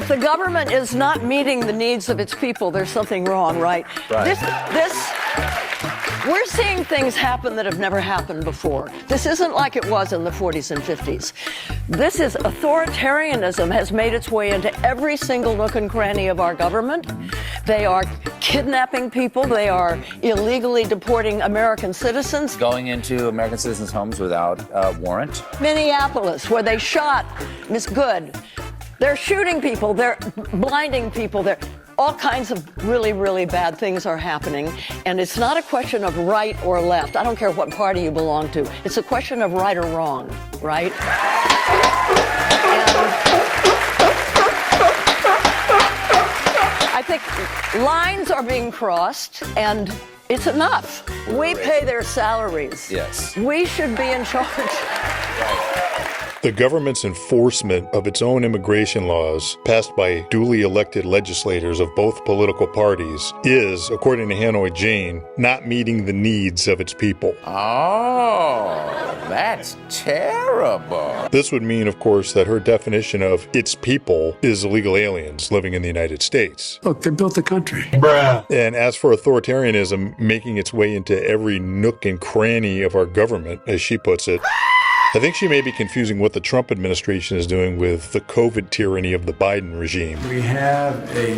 If the government is not meeting the needs of its people, there's something wrong, right? We're seeing things happen that have never happened before. This isn't like it was in the 40s and 50s. This is authoritarianism has made its way into every single nook and cranny of our government. They are kidnapping people. They are illegally deporting American citizens. Going into American citizens' homes without a warrant. Minneapolis, where they shot Miss Good. They're shooting people. They're blinding people. All kinds of really, really bad things are happening. And it's not a question of right or left. I don't care what party you belong to. It's a question of right or wrong, right? And I think lines are being crossed, and it's enough. We pay their salaries. Yes. We should be in charge. The government's enforcement of its own immigration laws, passed by duly elected legislators of both political parties, is, according to Hanoi Jane, not meeting the needs of its people. Oh, that's terrible. This would mean, of course, that her definition of its people is illegal aliens living in the United States. Look, they built the country. Bruh. And as for authoritarianism making its way into every nook and cranny of our government, as she puts it, I think she may be confusing what the Trump administration is doing with the COVID tyranny of the Biden regime. We have a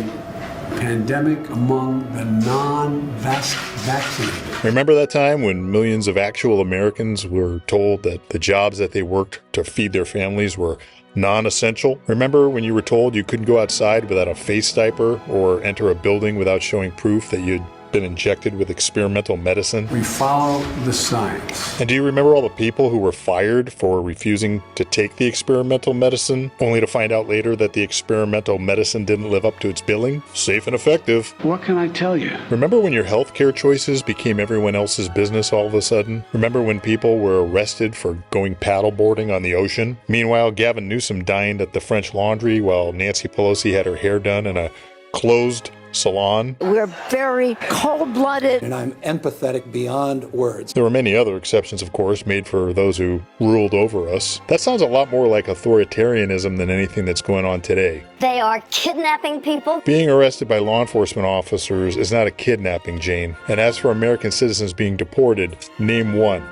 pandemic among the non-vaccinated. Remember that time when millions of actual Americans were told that the jobs that they worked to feed their families were non-essential? Remember when you were told you couldn't go outside without a face diaper or enter a building without showing proof that you'd been injected with experimental medicine? We follow the science. And do you remember all the people who were fired for refusing to take the experimental medicine, only to find out later that the experimental medicine didn't live up to its billing? Safe and effective. What can I tell you? Remember when your healthcare choices became everyone else's business all of a sudden? Remember when people were arrested for going paddleboarding on the ocean? Meanwhile, Gavin Newsom dined at the French Laundry while Nancy Pelosi had her hair done in a closed salon. We're very cold-blooded. And I'm empathetic beyond words. There were many other exceptions, of course, made for those who ruled over us. That sounds a lot more like authoritarianism than anything that's going on today. They are kidnapping people. Being arrested by law enforcement officers is not a kidnapping, Jane. And as for American citizens being deported, name one.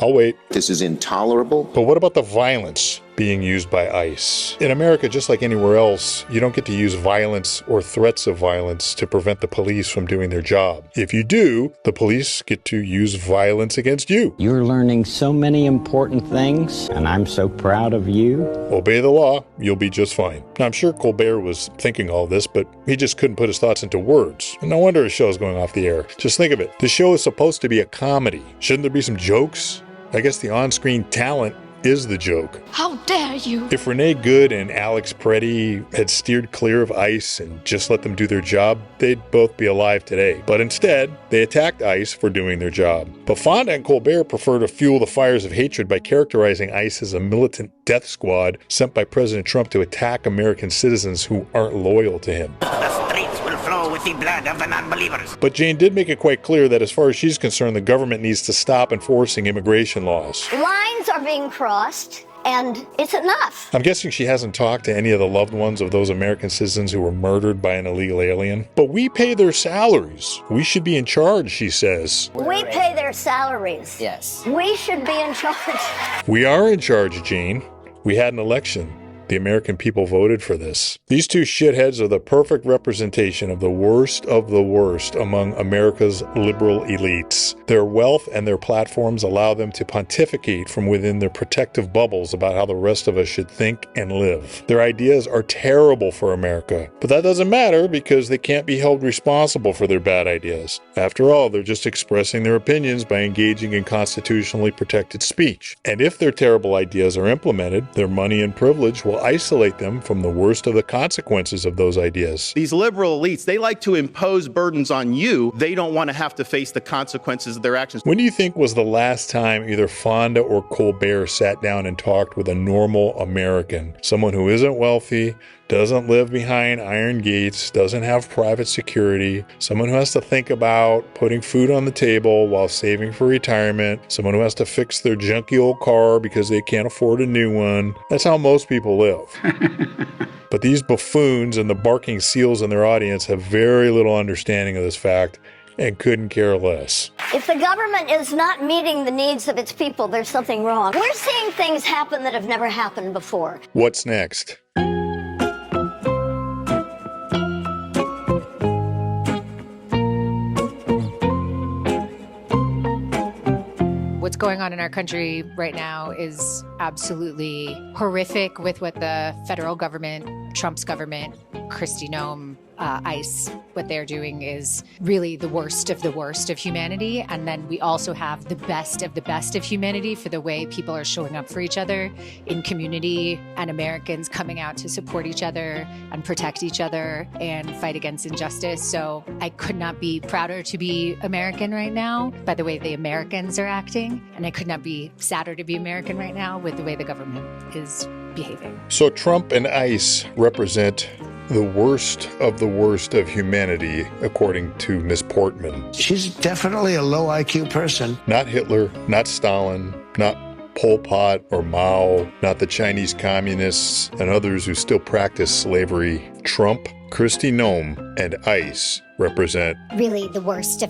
I'll wait. This is intolerable. But what about the violence being used by ICE? In America, just like anywhere else, you don't get to use violence or threats of violence to prevent the police from doing their job. If you do, the police get to use violence against you. You're learning so many important things, and I'm so proud of you. Obey the law, you'll be just fine. Now, I'm sure Colbert was thinking all this, but he just couldn't put his thoughts into words. And no wonder his show's going off the air. Just think of it. The show is supposed to be a comedy. Shouldn't there be some jokes? I guess the on-screen talent is the joke. How dare you? If Renee Good and Alex Preddy had steered clear of ICE and just let them do their job, they'd both be alive today. But instead, they attacked ICE for doing their job. But Fonda and Colbert prefer to fuel the fires of hatred by characterizing ICE as a militant death squad sent by President Trump to attack American citizens who aren't loyal to him. The streets will flow with the blood of the non-believers. But Jane did make it quite clear that as far as she's concerned, the government needs to stop enforcing immigration laws. Lines are being crossed, and it's enough. I'm guessing she hasn't talked to any of the loved ones of those American citizens who were murdered by an illegal alien. But we pay their salaries. We should be in charge, she says. We pay their salaries. Yes. We should be in charge. We are in charge, Jane. We had an election. The American people voted for this. These two shitheads are the perfect representation of the worst among America's liberal elites. Their wealth and their platforms allow them to pontificate from within their protective bubbles about how the rest of us should think and live. Their ideas are terrible for America, but that doesn't matter because they can't be held responsible for their bad ideas. After all, they're just expressing their opinions by engaging in constitutionally protected speech. And if their terrible ideas are implemented, their money and privilege will isolate them from the worst of the consequences of those ideas. These liberal elites, they like to impose burdens on you. They don't want to have to face the consequences of their actions. When do you think was the last time either Fonda or Colbert sat down and talked with a normal American, someone who isn't wealthy, doesn't live behind iron gates, doesn't have private security, someone who has to think about putting food on the table while saving for retirement, someone who has to fix their junky old car because they can't afford a new one. That's how most people live. But these buffoons and the barking seals in their audience have very little understanding of this fact and couldn't care less. If the government is not meeting the needs of its people, there's something wrong. We're seeing things happen that have never happened before. What's next? What's going on in our country right now is absolutely horrific with what the federal government, Trump's government, Kristi Noem, ICE, what they're doing is really the worst of humanity. And then we also have the best of humanity for the way people are showing up for each other in community and Americans coming out to support each other and protect each other and fight against injustice. So I could not be prouder to be American right now by the way the Americans are acting. And I could not be sadder to be American right now with the way the government is behaving. So Trump and ICE represent the worst of humanity, according to Ms. Portman. She's definitely a low IQ person. Not Hitler, not Stalin, not Pol Pot or Mao, not the Chinese communists and others who still practice slavery. Trump, Kristi Noem, and ICE represent really the worst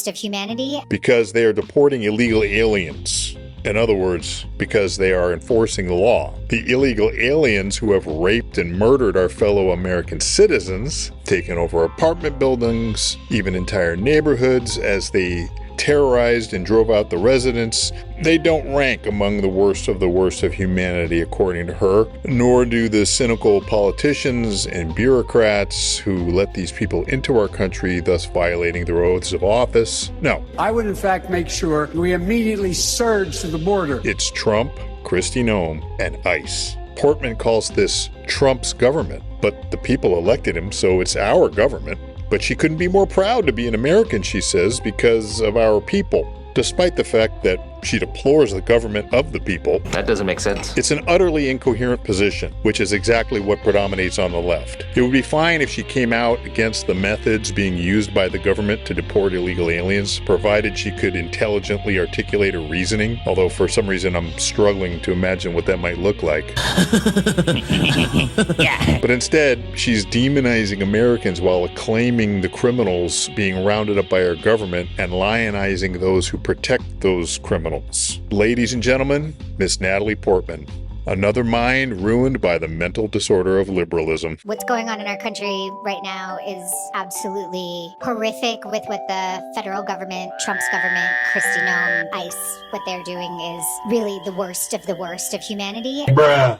of humanity because they are deporting illegal aliens. In other words, because they are enforcing the law. The illegal aliens who have raped and murdered our fellow American citizens, taken over apartment buildings, even entire neighborhoods as they terrorized and drove out the residents, they don't rank among the worst of humanity, according to her, nor do the cynical politicians and bureaucrats who let these people into our country, thus violating their oaths of office. No. I would, in fact, make sure we immediately surge to the border. It's Trump, Kristi Noem, and ICE. Portman calls this Trump's government, but the people elected him, so it's our government. But she couldn't be more proud to be an American, she says, because of our people, despite the fact that she deplores the government of the people. That doesn't make sense. It's an utterly incoherent position, which is exactly what predominates on the left. It would be fine if she came out against the methods being used by the government to deport illegal aliens, provided she could intelligently articulate her reasoning, although for some reason I'm struggling to imagine what that might look like. Yeah. But instead, she's demonizing Americans while acclaiming the criminals being rounded up by our government and lionizing those who protect those criminals. Ladies and gentlemen, Miss Natalie Portman. Another mind ruined by the mental disorder of liberalism. What's going on in our country right now is absolutely horrific with what the federal government, Trump's government, Kristi Noem, ICE, what they're doing is really the worst of humanity. Bruh.